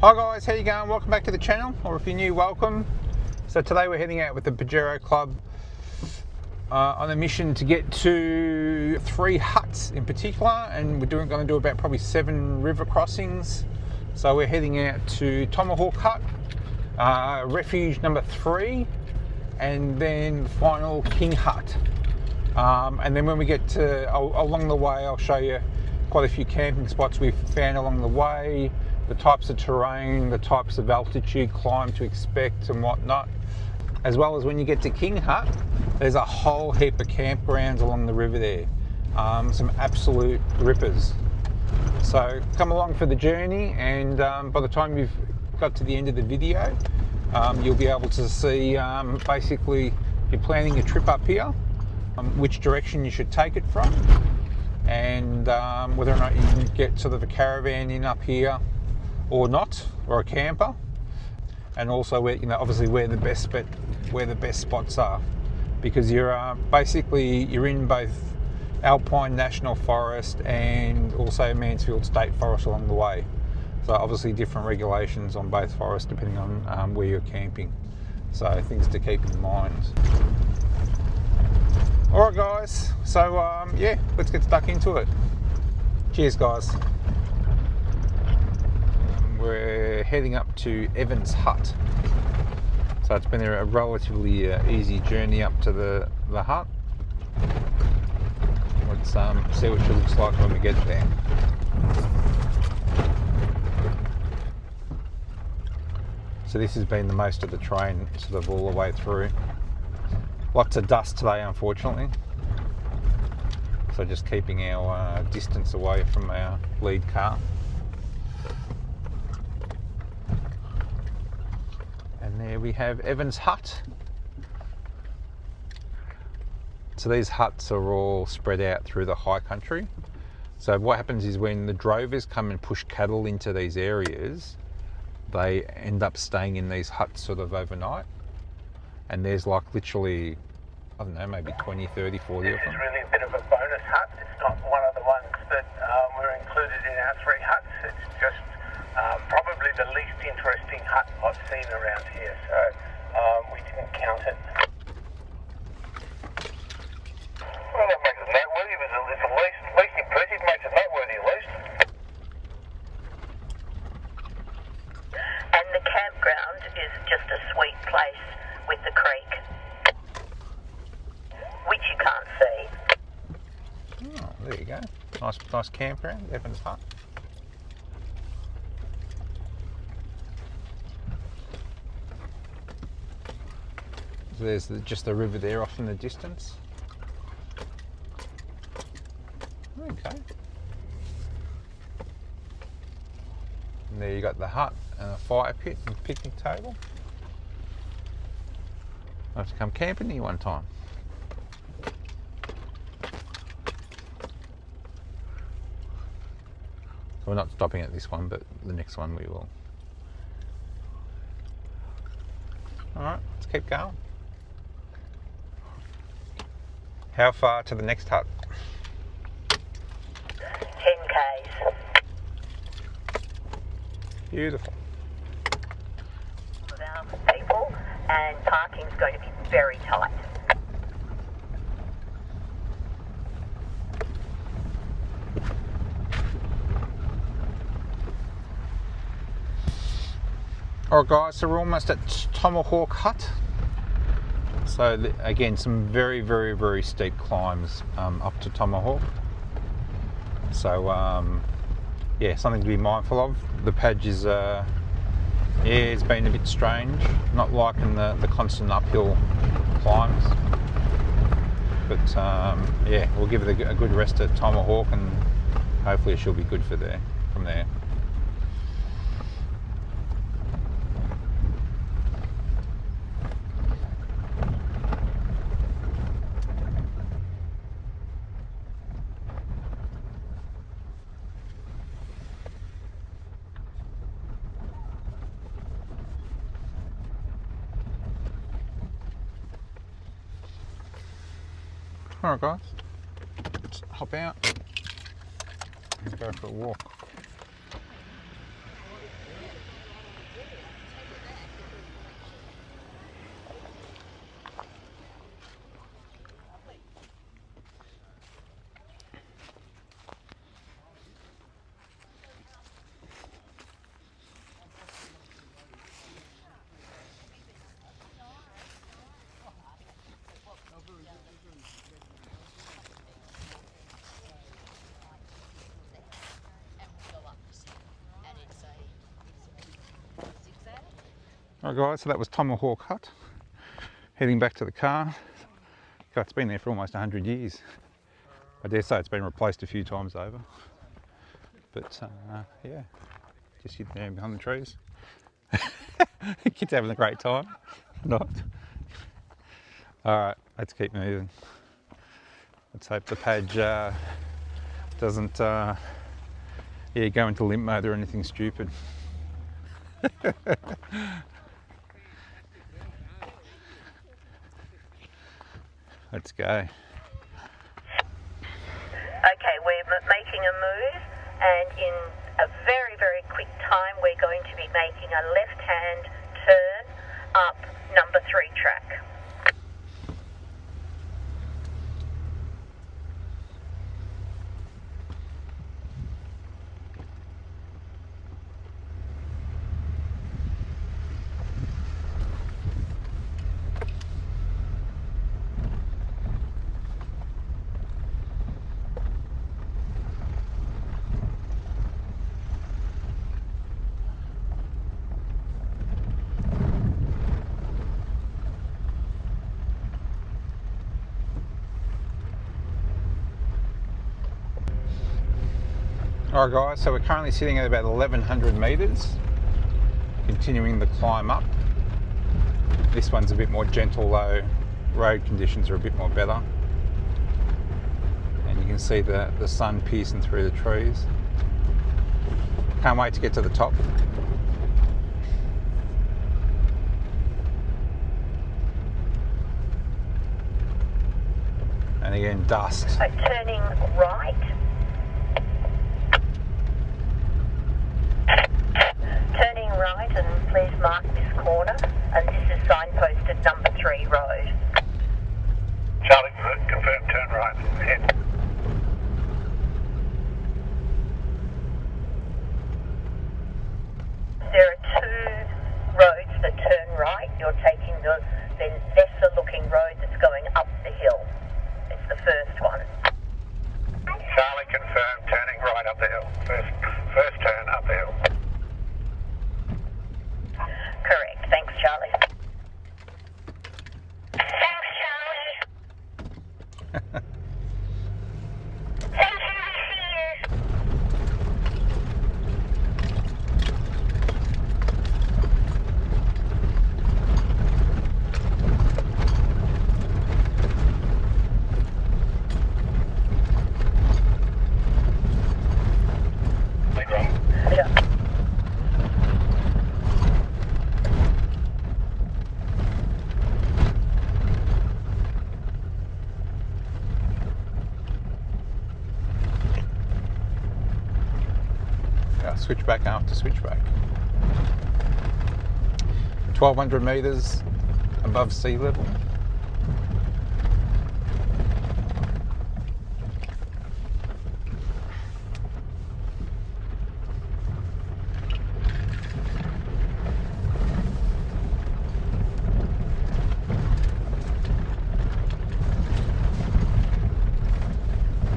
Hi guys, how you going? Welcome back to the channel, or if you're new, welcome. So today we're heading out with the Pajero Club on a mission to get to 3 huts in particular, and we're going to do about probably 7 river crossings. So we're heading out to Tomahawk Hut, Refuge No.3, and then the final King Hut. And then when we get to along the way, I'll show you quite a few camping spots we've found along the way, the types of terrain, the types of altitude climb to expect and whatnot. As well as when you get to King Hut, there's a whole heap of campgrounds along the river there. Some absolute rippers. So come along for the journey, and by the time you've got to the end of the video, you'll be able to see basically, if you're planning a trip up here, which direction you should take it from, and whether or not you can get sort of a caravan in up here or not, or a camper, and also where, obviously where the best spots are, because you're basically you're in both Alpine National Forest and also Mansfield State Forest along the way. So obviously different regulations on both forests depending on where you're camping. So things to keep in mind. Alright guys, so yeah, let's get stuck into it. Cheers guys. We're heading up to Evans Hut. So it's been a relatively easy journey up to the hut. Let's see what she looks like when we get there. So this has been the most of the train, sort of all the way through. Lots of dust today, unfortunately. So just keeping our distance away from our lead car. And there we have Evans Hut. So these huts are all spread out through the high country. So what happens is when the drovers come and push cattle into these areas, they end up staying in these huts sort of overnight. And there's like literally, I don't know, maybe 20, 30, 40 of them. It's really a bit of a bonus hut. It's not one of the ones that were included in our 3 huts. It's just probably the least interesting hut I've seen around here, so we didn't count it. Well, that makes it noteworthy. It's the least impressive, makes it noteworthy at least. And the campground is just a sweet place with the creek, which you can't see. Oh, there you go. Nice campground, Evans Hut. So there's just the river there off in the distance. Okay. And there you got the hut and a fire pit and picnic table. I'll have to come camping here one time. So we're not stopping at this one, but the next one we will. Alright, let's keep going. How far to the next hut? 10 k's. Beautiful. Of our people, and parking's going to be very tight. Alright guys, so we're almost at Tomahawk Hut. So again, some very, very, very steep climbs up to Tomahawk. So yeah, something to be mindful of. The Paj is, yeah, it's been a bit strange. Not liking the constant uphill climbs. But yeah, we'll give it a good rest at Tomahawk, and hopefully she'll be good from there. Alright guys, let's hop out and go for a walk. Alright guys, so that was Tomahawk Hut. Heading back to the car. God, it's been there for almost 100 years. I dare say it's been replaced a few times over. But yeah, just sitting there behind the trees. Kids having a great time. Not. Alright, let's keep moving. Let's hope the Paj doesn't go into limp mode or anything stupid. Let's go. Okay, we're making a move, and in a very, very quick time, we're going to be making a left-hand turn up number 3 track. Alright guys, so we're currently sitting at about 1100 metres, continuing the climb up. This one's a bit more gentle though, road conditions are a bit more better. And you can see the sun piercing through the trees. Can't wait to get to the top. And again, dust. Turning right. Turning right, and please mark this corner, and this is signposted number 3 road. Charlie, confirm turn right ahead. There are 2 roads that turn right. You're taking the lesser looking road that's going up the hill. It's the first one. Charlie, confirm turning right up the hill. First turn up the hill. Correct. Thanks, Charlie. Thanks, Charlie. Thank you, Yeah. Switchback after switchback. 1200 metres above sea level.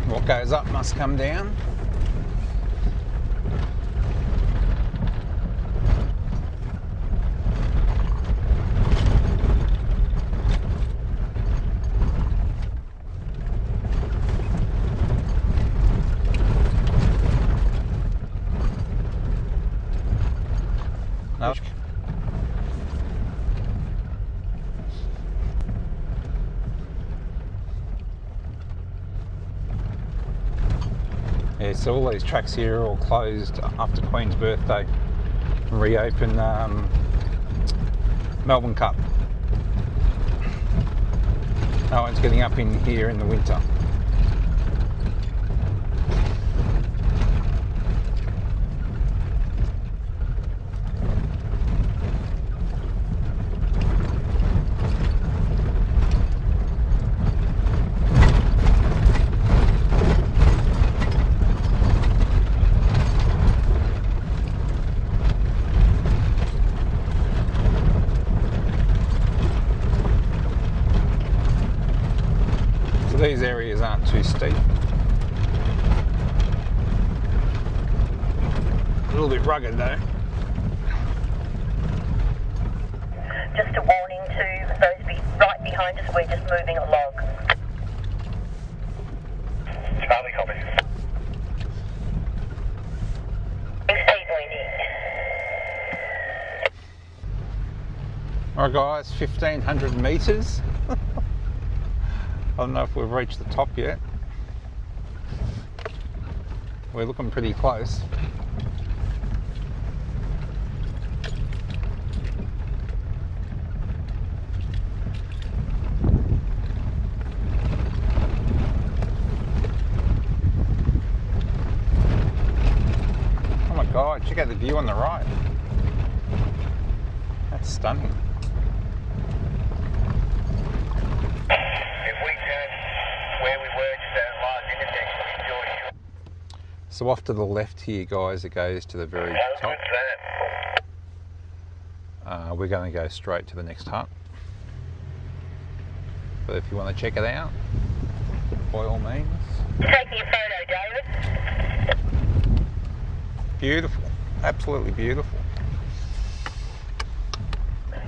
What goes up must come down. No. Yeah, so all these tracks here are all closed after Queen's birthday. Reopen Melbourne Cup. No one's getting up in here in the winter. These areas aren't too steep. A little bit rugged though. just a warning to those right behind us, we're just moving a log. Charlie, copy. Alright guys, 1500 metres. I don't know if we've reached the top yet. We're looking pretty close. Oh my god, check out the view on the right. That's stunning. So off to the left here, guys, it goes to the very top. We're going to go straight to the next hut. But if you want to check it out, by all means. Taking a photo, David. Beautiful, absolutely beautiful.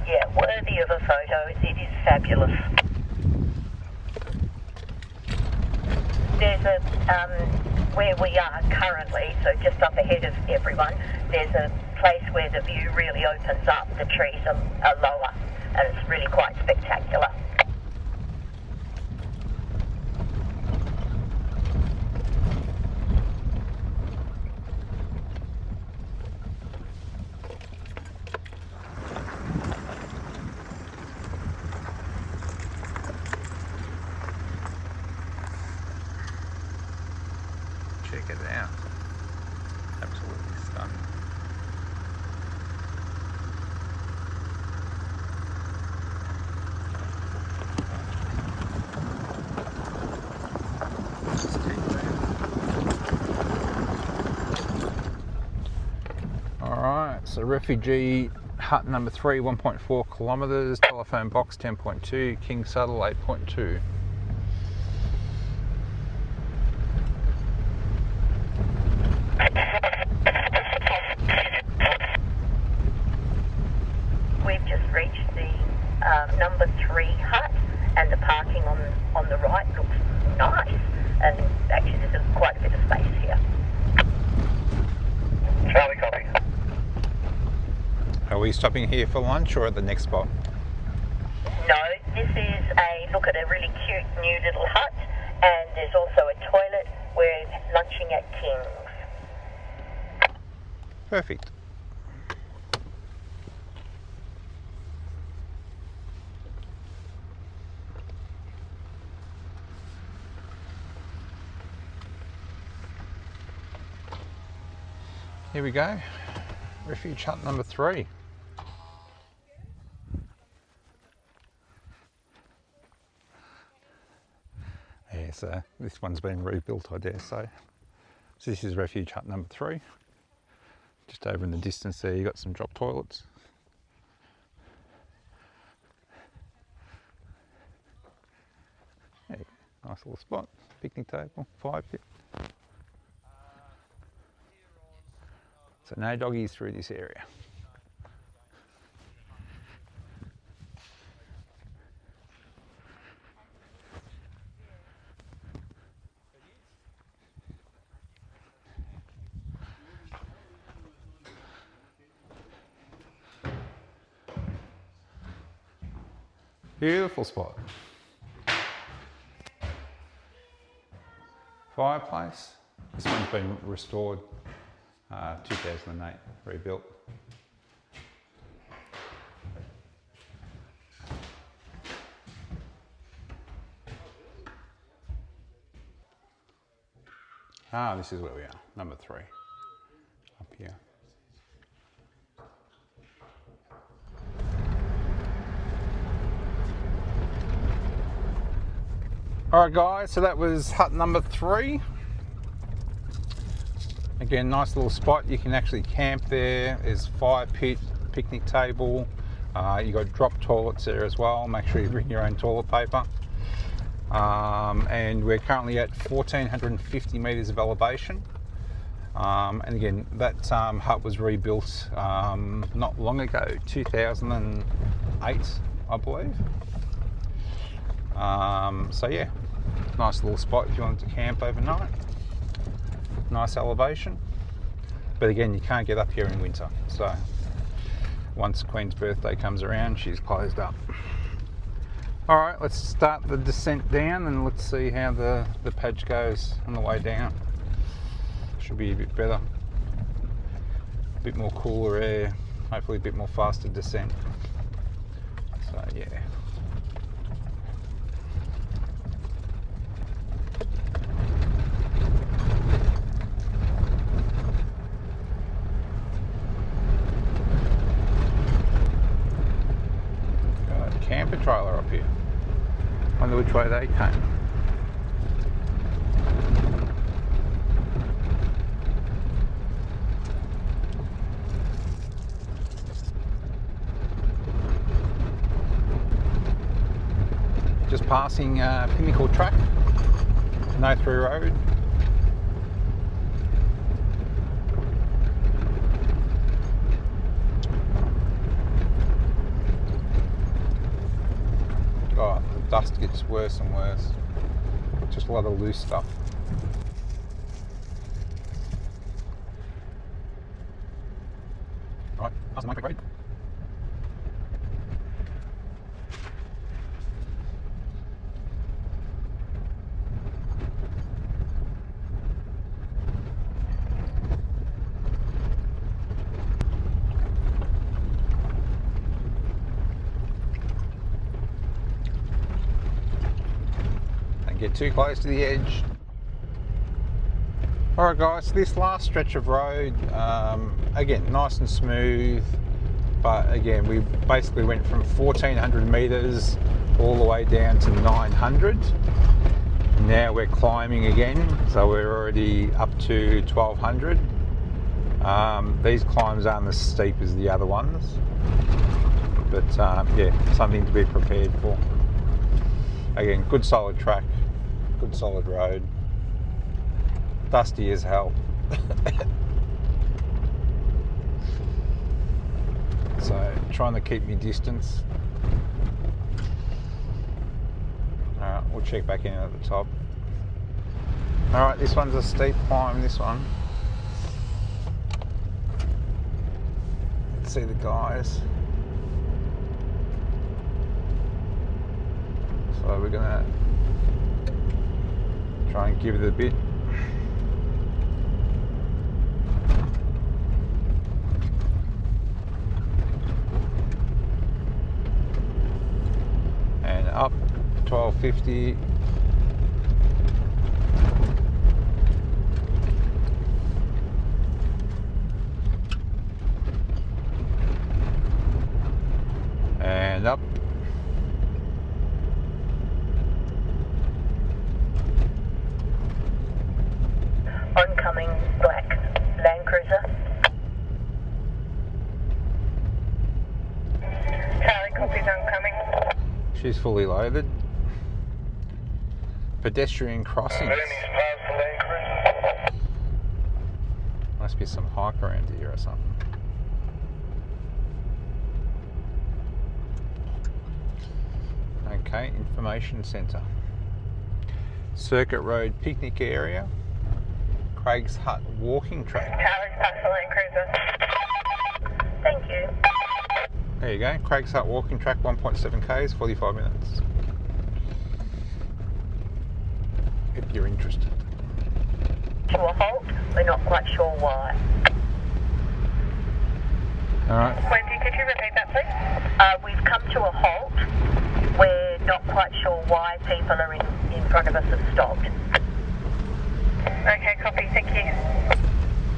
Yeah, worthy of a photo. It is fabulous. There's a where we are currently, so just up ahead of everyone, there's a place where the view really opens up. The trees are lower, and it's really quite spectacular. Check it out. Absolutely stunning. Just keep moving. Alright, so Refuge Hut number 3, 1.4 kilometres, telephone box 10.2, king saddle 8.2. We've just reached the number 3 hut, and the parking on the right looks nice, and actually there's quite a bit of space here. Charlie, copy. Are we stopping here for lunch or at the next spot? No, this is a look at a really cute new little hut, and there's also a toilet. We're lunching at King's. Perfect. Here we go. Refuge Hut number 3. Yeah, so this one's been rebuilt, I dare say. So this is Refuge Hut number 3. Just over in the distance there, you got some drop toilets. There you go. Nice little spot. Picnic table, fire pit. So no doggies through this area. Beautiful spot. Fireplace. This one's been restored, 2008, rebuilt. Ah, this is where we are, number 3, up here. Alright guys, so that was hut number 3. Again, nice little spot. You can actually camp there. There's fire pit, picnic table. You got drop toilets there as well. Make sure you bring your own toilet paper. And we're currently at 1450 metres of elevation. And again, that hut was rebuilt not long ago, 2008. 8, I believe. So yeah, nice little spot if you wanted to camp overnight. Nice elevation, but again, you can't get up here in winter. So once Queen's birthday comes around, she's closed up. All right, let's start the descent down and let's see how the Paj goes on the way down. Should be a bit better, a bit more cooler air, hopefully a bit more faster descent. So yeah. Got a camper trailer up here. Wonder which way they came. Just passing Pinnacle Track, No.3 Road. Oh, the dust gets worse and worse. Just a lot of loose stuff. Right, that's the Micro Road. Get too close to the edge. Alright guys, this last stretch of road, again, nice and smooth, but again, we basically went from 1400 meters all the way down to 900. Now we're climbing again, so we're already up to 1200. These climbs aren't as steep as the other ones, but yeah, something to be prepared for. Again, good solid track. Good solid road. Dusty as hell. So trying to keep me distance. Alright, we'll check back in at the top. Alright, this one's a steep climb, this one. Let's see the guys. So we're gonna try and give it a bit. And up 1250. And up. Oncoming black Land Cruiser. Charlie copies oncoming. She's fully loaded. Pedestrian crossings. Must be some hike around here or something. Okay, information centre. Circuit Road picnic area. Craig's Hut walking track. Charlie's past the Land Cruiser. Thank you. There you go, Craig's Hut walking track, 1.7 k's, 45 minutes. If you're interested. To a halt, we're not quite sure why. Alright. Wendy, could you repeat that please? We've come to a halt. We're not quite sure why people are in front of us have stopped. Okay, copy, thank you.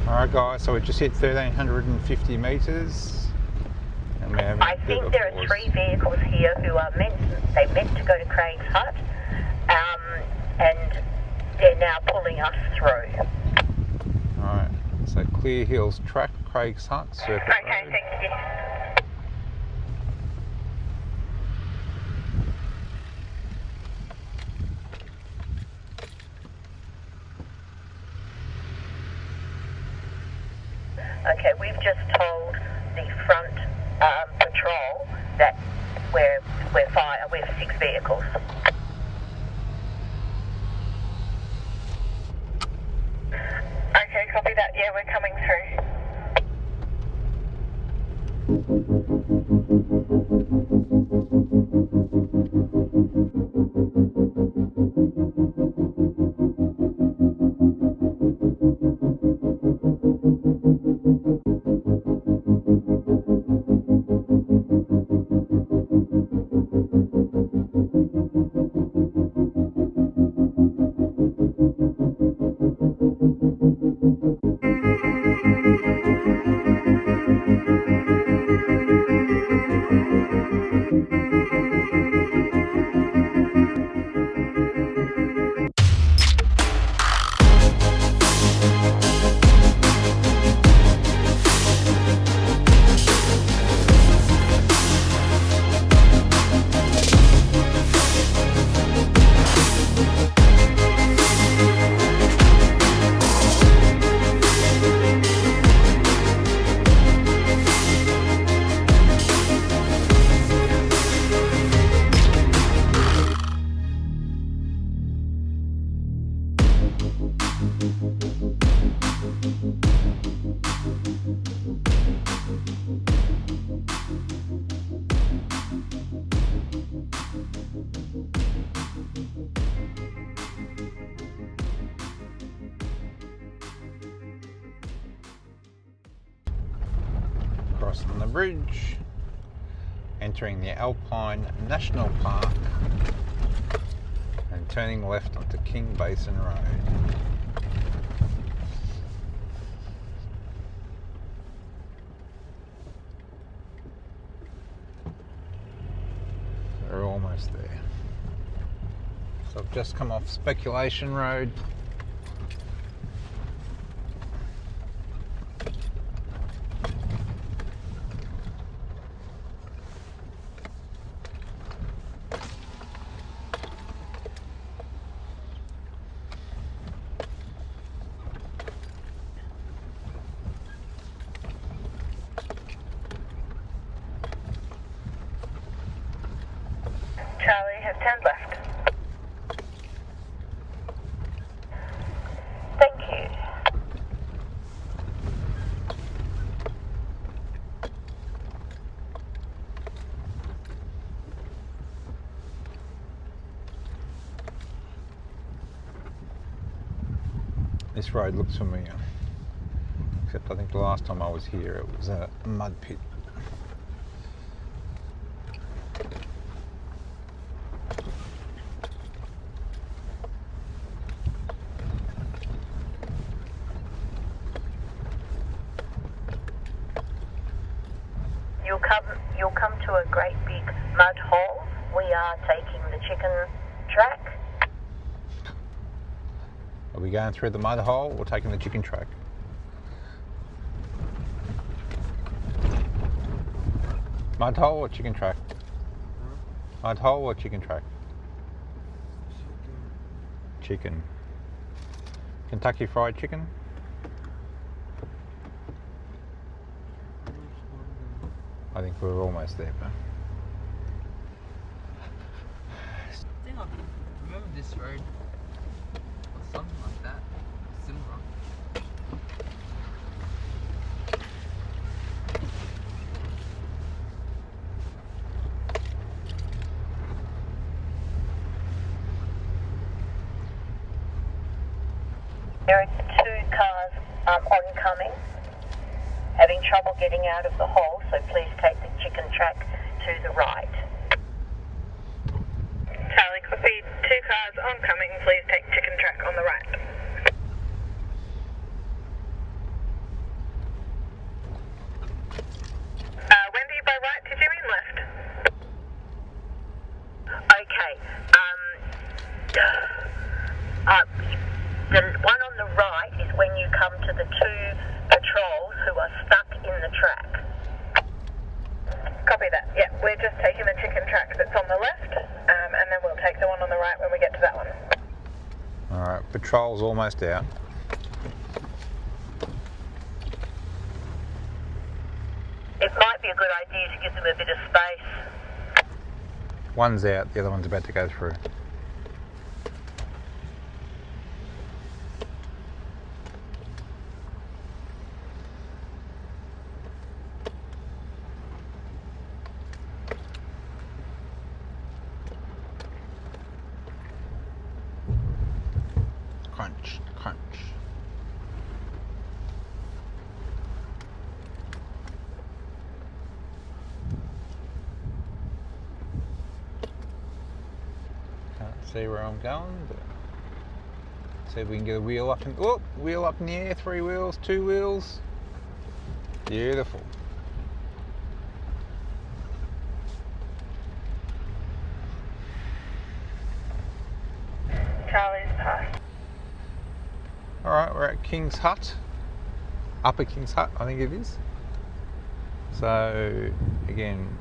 Alright guys, so we just hit 1350 metres. And we're having I think there are 3 vehicles here who are meant to go to Craig's Hut, and they're now pulling us through. Alright, so Clear Hills track, Craig's Hut, Circuit Okay, Road. thank you. Okay, we've just told the front patrol that Crossing the bridge, entering the Alpine National Park and turning left onto King Basin Road. We're almost there. So I've just come off Speculation Road. Charlie has turned left. Thank you. This road looks familiar, except I think the last time I was here it was a mud pit. You'll come to a great big mud hole. We are taking the chicken track. Are we going through the mud hole or taking the chicken track? Mud hole or chicken track? Mud hole or chicken track? Chicken. Kentucky Fried Chicken? I think we're almost there, but I think I remember this road or something like that, similar. There are two cars oncoming, having trouble getting out of the hole, so please take the chicken track to the right. Charlie, copy. Two cars oncoming, please take chicken track on the right. Wendy, by right, did you mean left? Okay. The one on the right is when you come to the two patrols who are stuck in the track. Copy that. Yeah, we're just taking the chicken track that's on the left, and then we'll take the one on the right when we get to that one. alright, patrol's almost out. It might be a good idea to give them a bit of space. One's out, the other one's about to go through. punch. Can't see where I'm going, but see if we can get a wheel up and wheel up in the air, 3 wheels, 2 wheels. Beautiful. Charlie's passed. Alright, we're at King's Hut. Upper King's Hut, I think it is. So, again,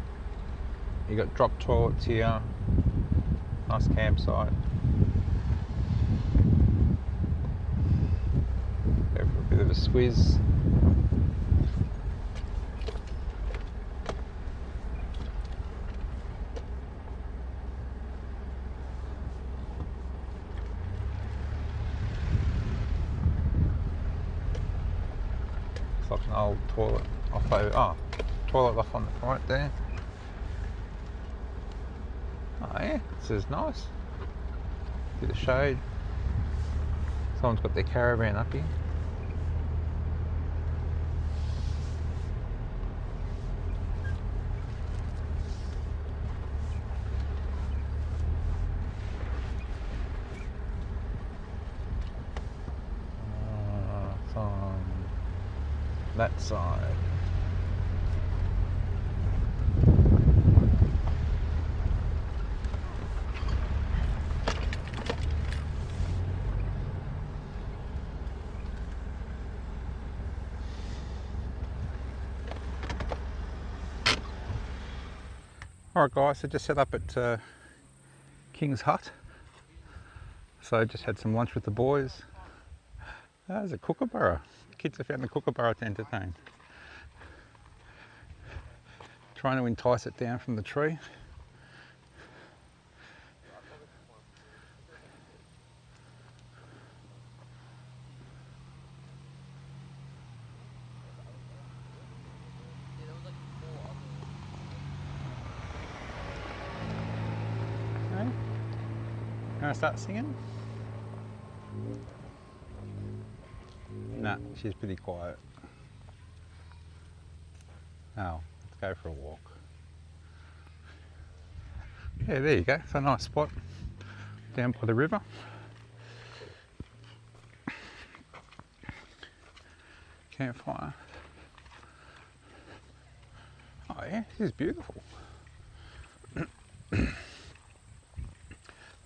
you got drop toilets here. Nice campsite. Go for a bit of a squiz. Looks like an old toilet off over. Toilet off on the right there. Oh yeah, this is nice. Bit of shade. Someone's got their caravan up here. It's on that side. Alright guys, so just set up at King's Hut. So just had some lunch with the boys. There's a kookaburra. The kids have found the kookaburra to entertain. Trying to entice it down from the tree. Okay. Gonna start singing? Nah, she's pretty quiet. Now, let's go for a walk. Yeah, there you go. It's a nice spot down by the river. Campfire. Oh yeah, this is beautiful.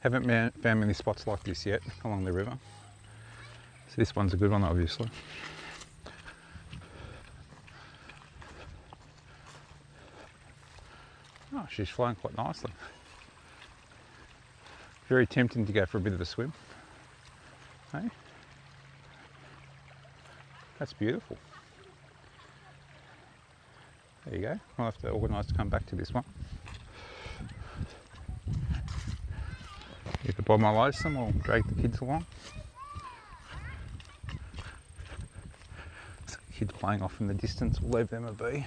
Haven't found many spots like this yet along the river. So this one's a good one, obviously. Oh, she's flying quite nicely. Very tempting to go for a bit of a swim. Hey? That's beautiful. There you go. I'll have to organise to come back to this one. Either buy my license or drag the kids along. So kids playing off in the distance, we'll leave them a be.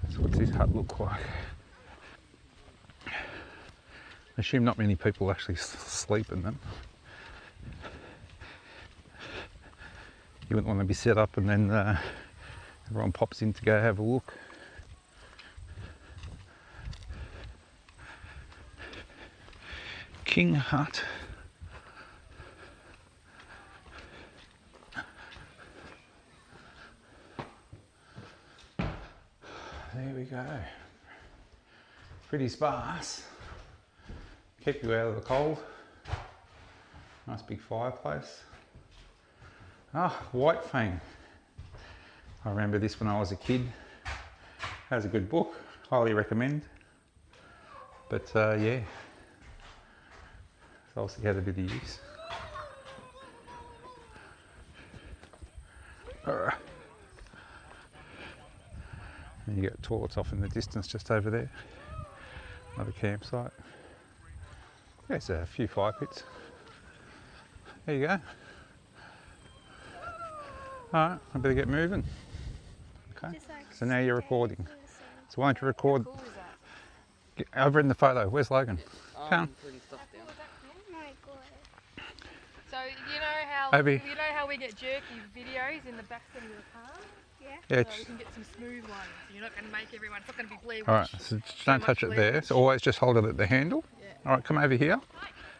So what's this hut look like? I assume not many people actually sleep in them. You wouldn't want to be set up and then everyone pops in to go have a look. King Hut. There we go. Pretty sparse. Keep you out of the cold. Nice big fireplace. Ah, White Fang. I remember this when I was a kid. Has a good book, highly recommend. But yeah, it's obviously had a bit of use. Alright. And you got toilets off in the distance just over there. Another campsite. There's a few fire pits. There you go. Alright, I better get moving. Okay, so now you're recording. So why don't you record Cool is that? over in the photo? Where's Logan? Come. Putting stuff down. So you know how we get jerky videos in the back of your car? Yeah. So we can get some smooth ones. You're not going to make everyone. It's not going to be Blair Witch. Alright, so just don't touch it there. So always just hold it at the handle. Yeah. Alright, come over here.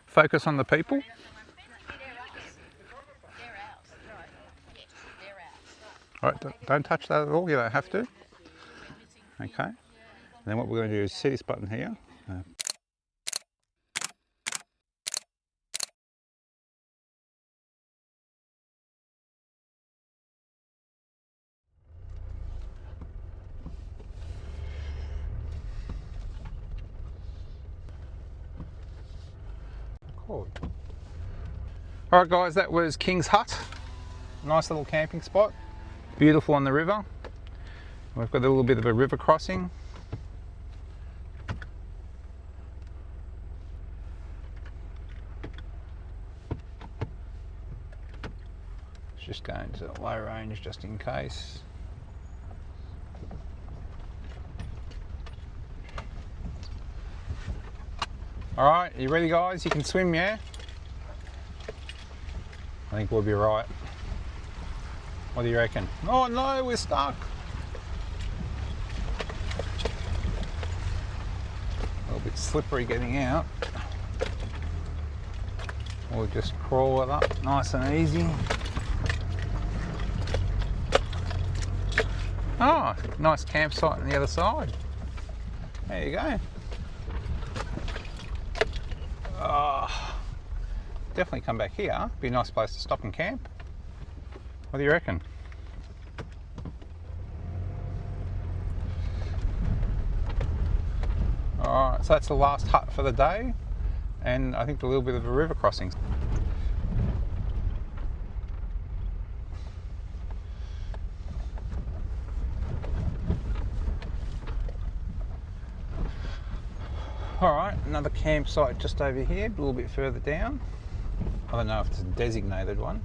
Focus on the people. Alright, don't touch that at all. You don't have to. Okay. And then what we're going to do is see this button here. Alright guys, that was King's Hut. Nice little camping spot. Beautiful on the river. We've got a little bit of a river crossing. Just going to the low range just in case. Alright, you ready guys? You can swim, yeah? I think we'll be right. What do you reckon? Oh no, we're stuck. A little bit slippery getting out. We'll just crawl it up nice and easy. Oh, nice campsite on the other side. There you go. Oh, definitely come back here. Be a nice place to stop and camp. What do you reckon? Alright, so that's the last hut for the day, and I think a little bit of a river crossing. Alright, another campsite just over here, a little bit further down. I don't know if it's a designated one.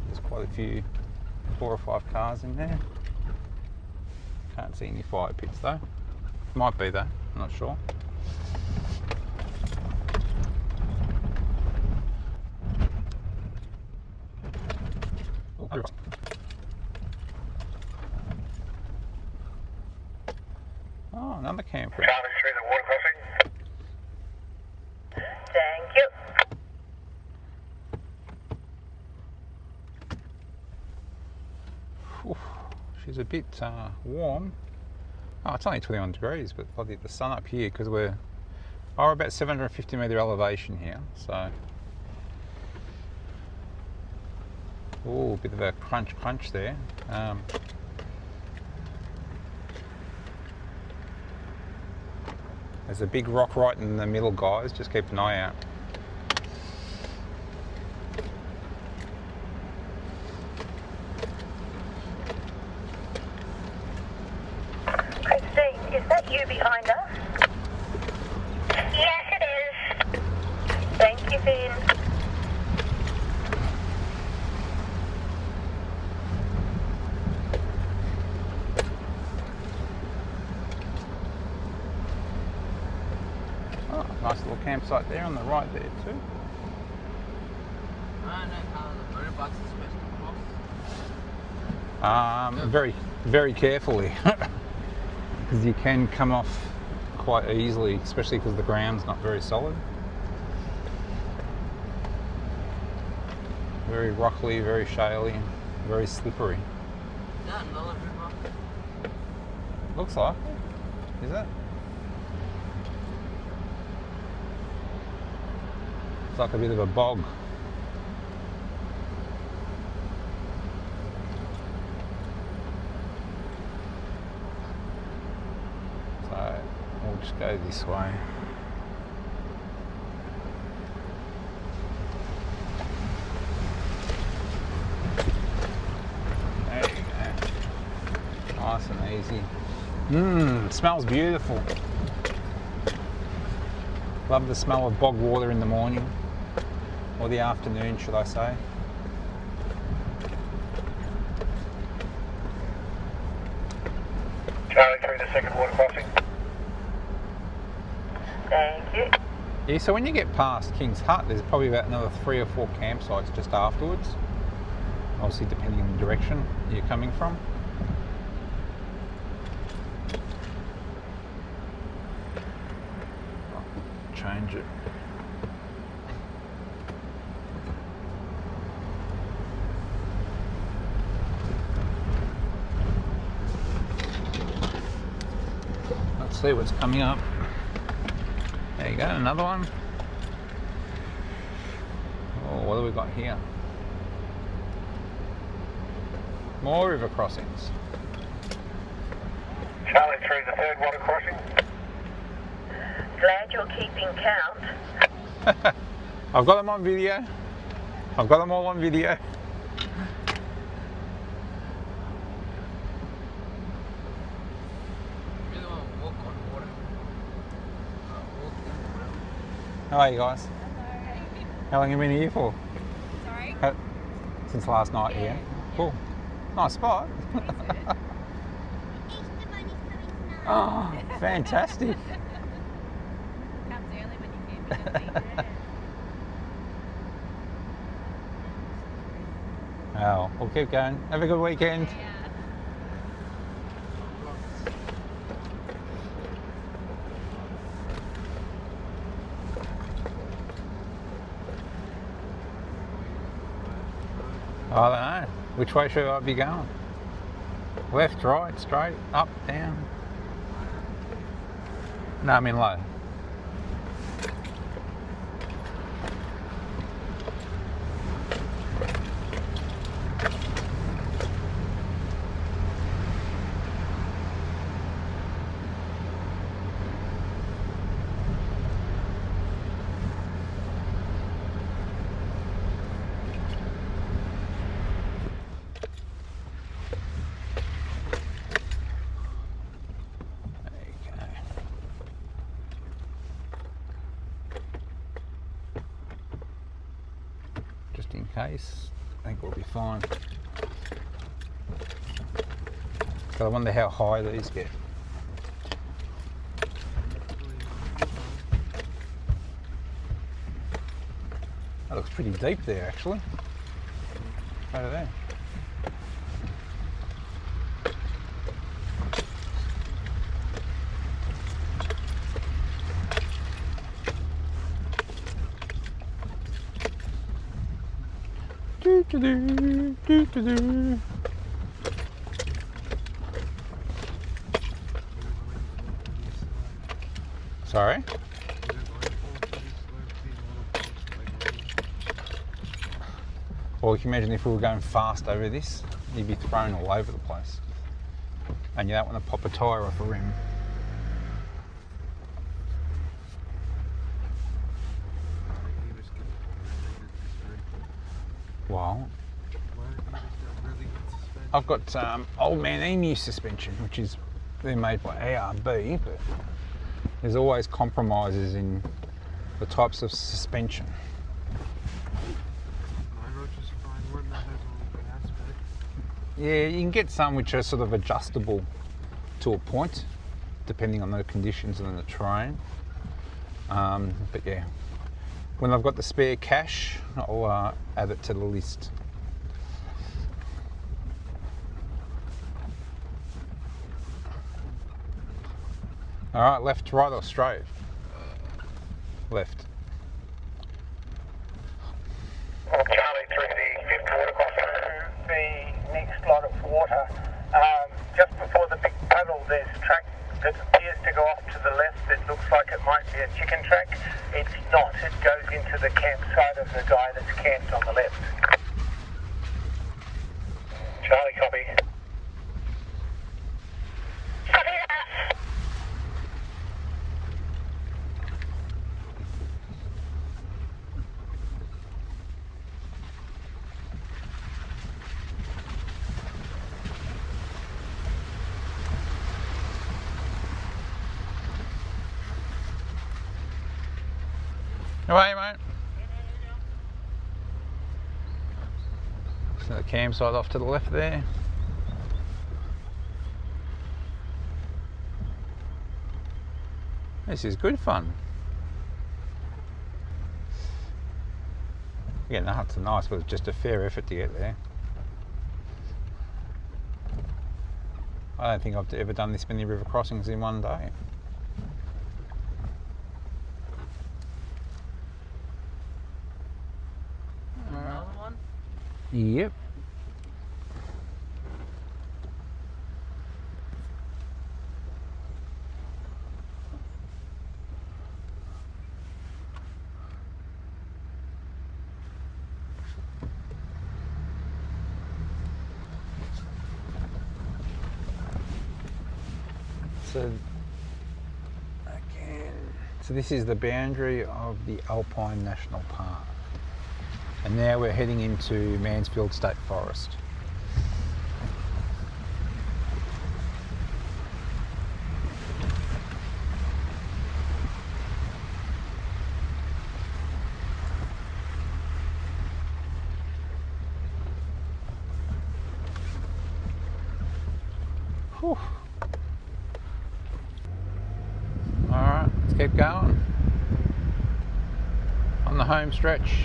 There's quite a few, 4 or 5 cars in there. Can't see any fire pits though. Might be though, I'm not sure. Oh, another campground. Charlie through the water crossing. Thank you. Oof, she's a bit warm. Oh, it's only 21 degrees, but bloody the sun up here because we're about 750 metre elevation here, so. Oh, a bit of a crunch there. There's a big rock right in the middle, guys. Just keep an eye out. Christine, is that you behind us? Yes, it is. Thank you, Finn. Oh, nice little campsite there on the right there too. I don't know how the motorbikes are supposed to cross. Very, very carefully, because you can come off quite easily, especially because the ground's not very solid. Very rockly, very shaly, very slippery. Is that another river? Looks like it. Is it? It's like a bit of a bog. So we'll just go this way. There you go. Nice and easy. Smells beautiful. Love the smell of bog water in the morning, or the afternoon, should I say. second water crossing. Thank you. Yeah, so when you get past King's Hut, there's probably about another 3 or 4 campsites just afterwards. Obviously, depending on the direction you're coming from. Change it. Let's see what's coming up. There you go, another one. Oh, what have we got here? More river crossings. Charlie 3, the third water crossing. Glad you're keeping count. I've got them on video. I've got them all on video. Really want to walk on water. Walk in water. How are you guys? How long have you been here for? Sorry? Since last night, yeah. Cool. Nice spot. Oh, fantastic. Comes early when you can. Oh, we'll keep going. Have a good weekend. I don't know. Which way should I be going? Left, right, straight, up, down? No, I mean low. Just in case, I think we'll be fine. So I wonder how high these get. That looks pretty deep there actually. Over there. Sorry? Well, you can imagine if we were going fast over this, you'd be thrown all over the place. And you don't want to pop a tyre off a rim. Well, I've got Old Man Emu suspension, which is, they're made by ARB, but there's always compromises in the types of suspension. Yeah, you can get some which are sort of adjustable to a point, depending on the conditions and the terrain. But yeah, when I've got the spare cash, I'll add it to the list. All right, left, right or straight? Left. Charlie 3, the fifth water crossing. The next lot of water. Just before the big puddle, there's a track that appears to go off to the left. It looks like it might be a chicken track. It's not. It goes into the campsite of the guy that's camped on the left. Charlie, copy. Copy that. How are you, mate? So the campsite off to the left there. This is good fun. Again, the huts are nice, but it's just a fair effort to get there. I don't think I've ever done this many river crossings in one day. Another one? Yep. So this is the boundary of the Alpine National Park. And now we're heading into Mansfield State Forest. Whew. Alright, let's keep going. On the home stretch.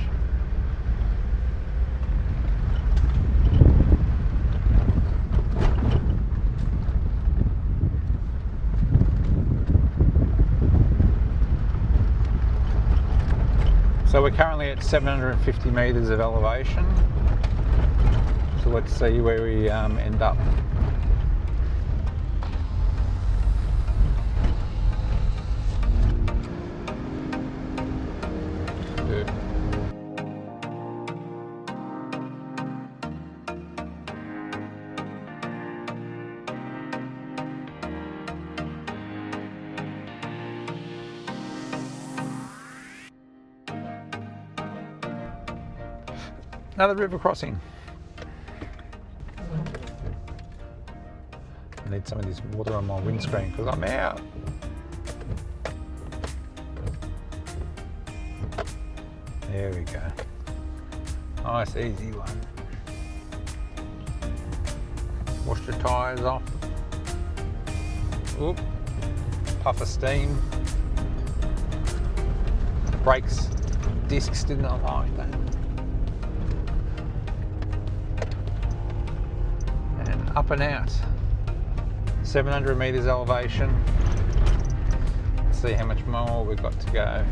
So we're currently at 750 metres of elevation. So let's see where we end up. Another river crossing. I need some of this water on my windscreen because I'm out. There we go. Nice easy one. Wash the tyres off. Oop. Puff of steam. Brakes, discs did not like that. Up and out, 700 metres elevation. Let's see how much more we've got to go.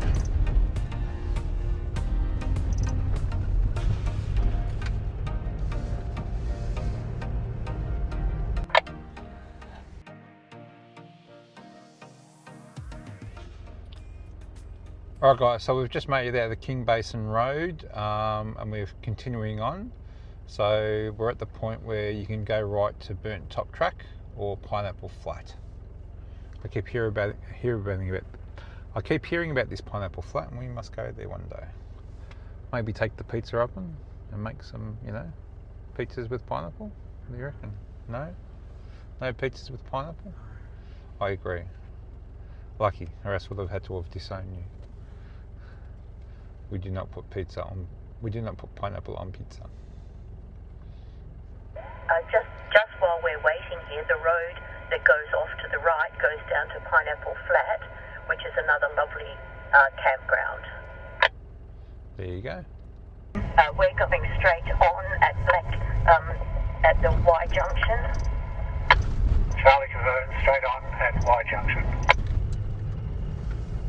Alright guys, so we've just made it out of the King Basin Road and we're continuing on. So we're at the point where you can go right to Burnt Top Track or Pineapple Flat. I keep hearing about this Pineapple Flat, and we must go there one day. Maybe take the pizza oven and make some, pizzas with pineapple. What do you reckon? No? No pizzas with pineapple? I agree. Lucky, or else we'd have had to have disowned you. We do not put pineapple on pizza. Just while we're waiting here, the road that goes off to the right goes down to Pineapple Flat, which is another lovely campground. There you go. We're going straight on at the Y junction. Charlie converting straight on at Y junction.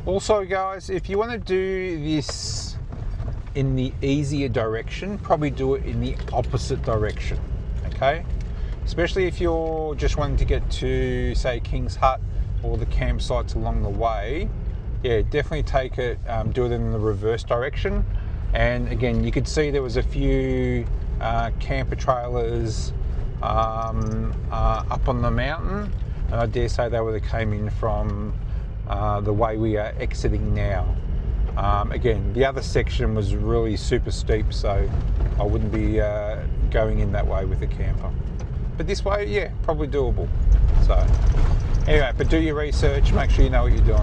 Also guys, if you want to do this in the easier direction, probably do it in the opposite direction. Okay, especially if you're just wanting to get to, say, King's Hut or the campsites along the way. Yeah, definitely take it, do it in the reverse direction. And again, you could see there was a few camper trailers up on the mountain, and I dare say they came in from the way we are exiting now. Again, the other section was really super steep, so I wouldn't be going in that way with a camper. But this way, yeah, probably doable. So anyway, but do your research, make sure you know what you're doing.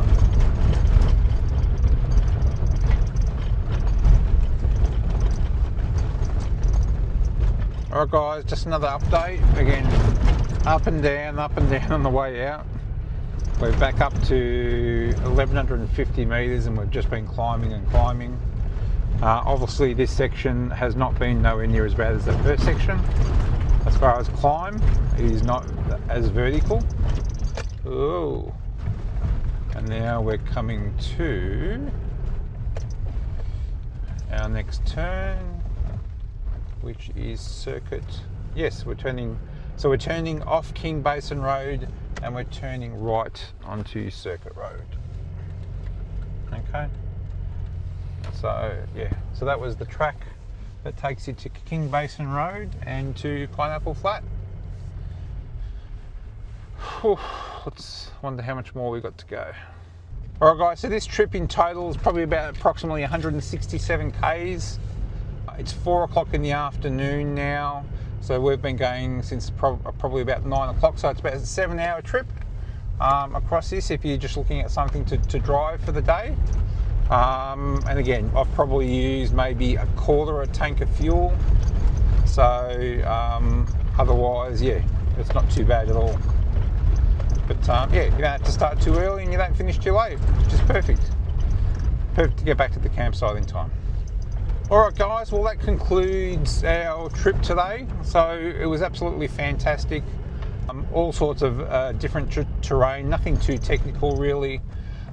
Alright guys, just another update. Again, up and down on the way out. We're back up to 1150 metres and we've just been climbing and climbing. Obviously this section has not been nowhere near as bad as the first section. As far as climb, it is not as vertical. Oh, and now we're coming to our next turn, which is circuit. Yes, we're turning. So we're turning off King Basin Road and we're turning right onto Circuit Road. Okay. So yeah, so that was the track that takes you to King Basin Road and to Pineapple Flat. Whew, let's wonder how much more we've got to go. Alright guys, so this trip in total is probably about approximately 167 Ks. It's 4 o'clock in the afternoon now, so we've been going since probably about 9 o'clock, so it's about a 7-hour trip across this if you're just looking at something to drive for the day. And again, I've probably used maybe a quarter a tank of fuel, so otherwise, yeah, it's not too bad at all. But yeah, you don't have to start too early and you don't finish too late, which is perfect. Perfect to get back to the campsite in time. Alright guys, well that concludes our trip today. So it was absolutely fantastic. All sorts of different terrain, nothing too technical really.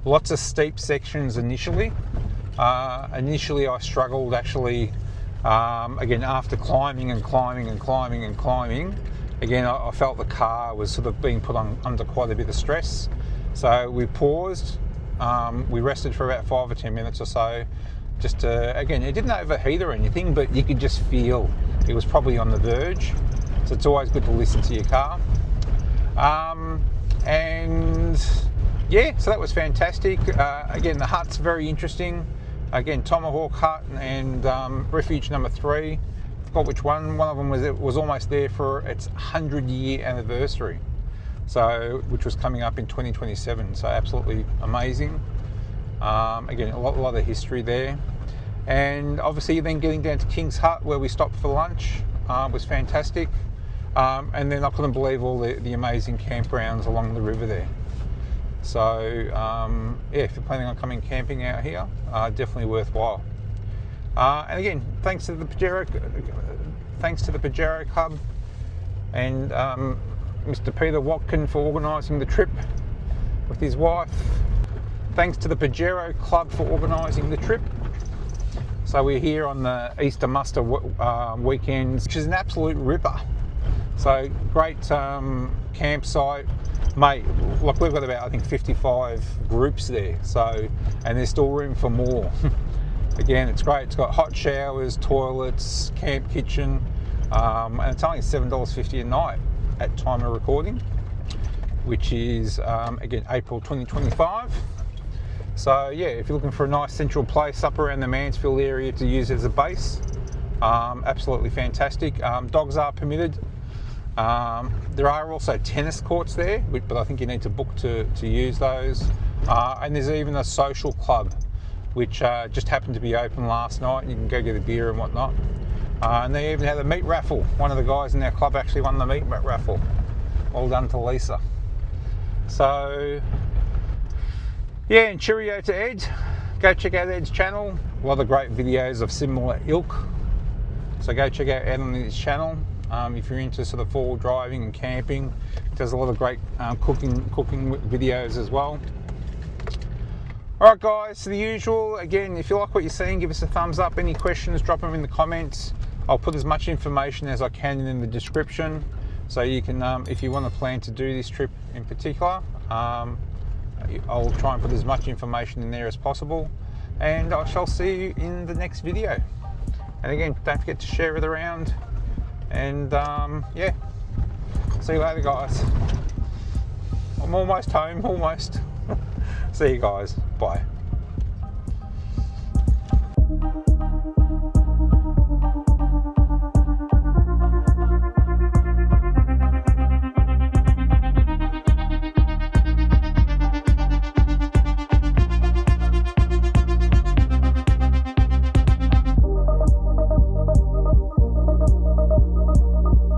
Lots of steep sections initially. Initially I struggled actually, again after climbing and climbing and climbing and climbing, again I felt the car was sort of being put under quite a bit of stress. So we paused, we rested for about 5 or 10 minutes or so. Just again, it didn't overheat or anything, but you could just feel it was probably on the verge. So it's always good to listen to your car. And yeah, so that was fantastic. Again, the hut's very interesting. Again, Tomahawk Hut and Refuge No.3. Forgot which one. One of them was almost there for its 100-year anniversary, so which was coming up in 2027. So absolutely amazing. Again, a lot of history there. And obviously then getting down to King's Hut where we stopped for lunch was fantastic. And then I couldn't believe all the amazing campgrounds along the river there. So yeah, if you're planning on coming camping out here, definitely worthwhile. And again, thanks to the Pajero Club and Mr. Peter Watkin for organising the trip with his wife. Thanks to the Pajero Club for organising the trip. So we're here on the Easter muster weekends, which is an absolute ripper. So great campsite, mate. Like we've got about I think 55 groups there. So and there's still room for more. Again, it's great. It's got hot showers, toilets, camp kitchen, and it's only $7.50 a night at time of recording, which is again April 2025. So yeah, if you're looking for a nice central place up around the Mansfield area to use as a base, absolutely fantastic. Dogs are permitted. There are also tennis courts there, but I think you need to book to use those. And there's even a social club, which just happened to be open last night. You can go get a beer and whatnot. And they even had a meat raffle. One of the guys in our club actually won the meat raffle. Well done to Lisa. So yeah, and cheerio to Ed. Go check out Ed's channel. A lot of great videos of similar ilk. So go check out Ed on his channel. If you're into sort of four-wheel driving and camping, he does a lot of great cooking videos as well. Alright guys, so the usual, again, if you like what you're seeing, give us a thumbs up. Any questions, drop them in the comments. I'll put as much information as I can in the description, so you can, if you want to plan to do this trip in particular, I'll try and put as much information in there as possible, and I shall see you in the next video. And again, don't forget to share it around, and yeah, see you later guys. I'm almost home, almost. See you guys, bye.